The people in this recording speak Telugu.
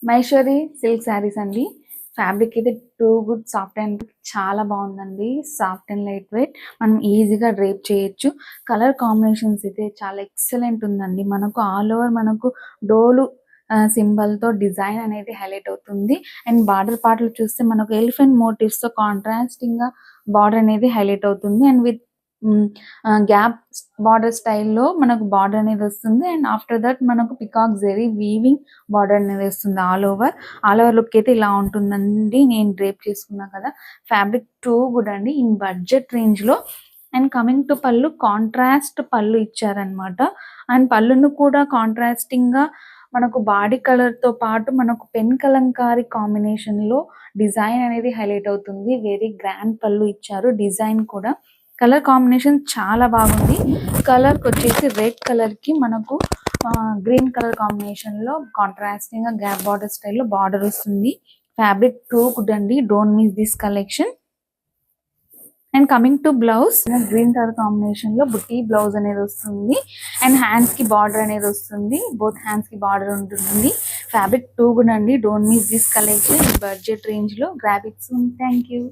మహేశ్వరి సిల్క్ శారీస్ అండి. ఫ్యాబ్రిక్ అయితే టూ గుడ్, సాఫ్ట్ అండ్ చాలా బాగుందండి. సాఫ్ట్ అండ్ లైట్ వెయిట్, మనం ఈజీగా డ్రేప్ చేయొచ్చు. కలర్ కాంబినేషన్స్ అయితే చాలా ఎక్సలెంట్ ఉందండి. మనకు ఆల్ ఓవర్ మనకు డోలు సింబల్ తో డిజైన్ అనేది హైలైట్ అవుతుంది. అండ్ బార్డర్ పార్ట్లు చూస్తే మనకు ఎలిఫెంట్ మోటివ్స్ తో కాంట్రాస్టింగ్ గా బార్డర్ అనేది హైలైట్ అవుతుంది. అండ్ విత్ గ్యాప్ బార్డర్ స్టైల్లో మనకు బార్డర్ అనేది వస్తుంది. అండ్ ఆఫ్టర్ దట్ మనకు పికాక్ జెరీ వీవింగ్ బార్డర్ అనేది వస్తుంది. ఆల్ ఓవర్ లుక్ అయితే ఇలా ఉంటుందండి. నేను డ్రేప్ చేసుకున్నా కదా. ఫ్యాబ్రిక్ టూ గుడ్ అండి, ఇన్ బడ్జెట్ రేంజ్ లో. అండ్ కమింగ్ టు పళ్ళు, కాంట్రాస్ట్ పళ్ళు ఇచ్చారనమాట. అండ్ పళ్ళును కూడా కాంట్రాస్టింగ్ గా మనకు బాడీ కలర్ తో పాటు మనకు పెన్ కలంకారీ కాంబినేషన్ లో డిజైన్ అనేది హైలైట్ అవుతుంది. వెరీ గ్రాండ్ పళ్ళు ఇచ్చారు. డిజైన్ కూడా కలర్ కాంబినేషన్ చాలా బాగుంది. కలర్ వచ్చేసి రెడ్ కలర్ కి మనకు గ్రీన్ కలర్ కాంబినేషన్ లో కాంట్రాస్టింగ్ గా గ్యాప్ బార్డర్ స్టైల్లో బార్డర్ వస్తుంది. ఫ్యాబ్రిక్ టూ గుడ్ అండి, don't miss this collection. And coming to blouse, green colour combination లో బుట్టి బ్లౌజ్ అనేది వస్తుంది. అండ్ హ్యాండ్స్ కి బార్డర్ అనేది వస్తుంది. బోత్ హ్యాండ్స్ కి బార్డర్ ఉంటుంది. ఫ్యాబ్రిక్ టూ గుడ్ అండి, don't miss this collection. Budget range లో grab it soon. Thank you.